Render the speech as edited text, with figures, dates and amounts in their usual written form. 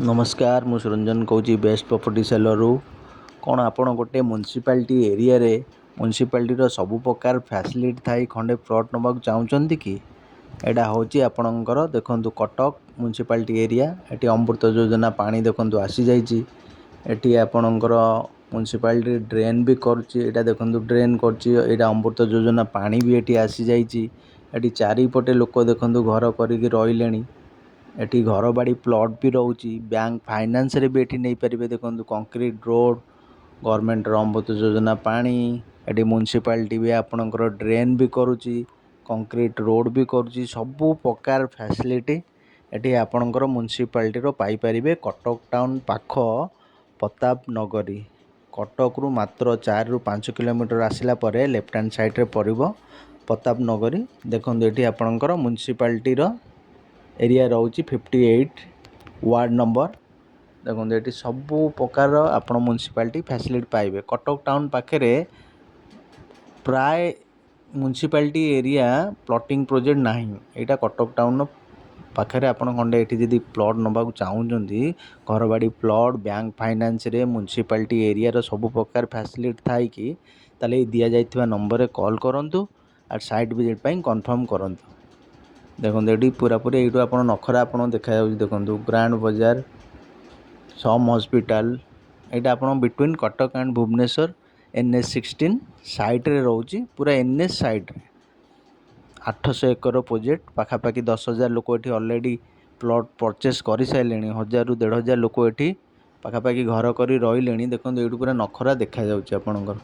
नमस्कार मु Suranjan कौच best property seller कौन आपण गोटे म्युनिसिपालिटी एरिया रे म्युनिसिपालिटी सबु प्रकार फैसिलिटी थाई खंडे प्लॉट नबाक चाहूँगी कि एटा हूँ आपणकर देखु कटक म्युनिसिपालिटी एरिया एटी अमृत योजना पानी देखु आसी जाइए आपणकर म्युनिसिपालिटी ड्रेन भी करा देखु ड्रेन कर अमृत योजना पानी भी ये आसी जाइए चारिपटे लोक देखु घर करके रही एटी घर बाड़ी प्लॉट भी रोचे बैंक फाइनेंस रे भी एटी नहीं पारे देखो कंक्रीट रोड गवर्नमेंट अमृत योजना पानी एटी म्युनिसिपालिटी भी आपणकर ड्रेन भी करुच्ची कंक्रीट रोड भी करुच्ची सबू प्रकार फैसिलिटी एटी आपणकर म्युनिसिपालिटी रो पाई परिबे। कटक टाउन पाख प्रताप नगरी कटक रु मात्र 4 रु 5 किलोमीटर आसिला परे लेफ्ट हैंड साइड रे पड़िबो प्रताप नगरी। देखो ये आपणकर म्युनिसिपालिटी रो एरिया रोची 58 वार्ड नंबर। देखो ये सबू प्रकार आप म्युनिसिपालिटी फैसिलिटी पाइबे। कटक टाउन पाखे प्राय म्युनिसिपालिटी एरिया प्लॉटिंग प्रोजेक्ट नहीं यहाँ कटक टाउन पाखे आप खंडे ये प्लॉट नवा चाहूँगी घर बाड़ी प्लॉट बैंक फाइनेंस रे म्युनिसिपालिटी एरिया रो सब प्रकार फैसिलिटी थाई कि ताले दिया जाइथिबा नंबर कॉल करंतु और साइट विजिट पाई कंफर्म करंतु। देखो ये पूरापूरी यू आप नखरा आप देखा देखो ग्रांड बाजार सम हॉस्पिटल यहाँ आप between Cuttack and Bhubaneswar NH16 site रे रोची पूरा NH साइट रे 800 एकर प्रोजेक्ट पाखापाखि 10,000 लोक ये ऑलरेडी प्लॉट परचेस कर सारे 1,000 रु 1,500 लोक ये पाखापाखि घर कर रही देखो ये पूरा नखरा देखा आपणकर।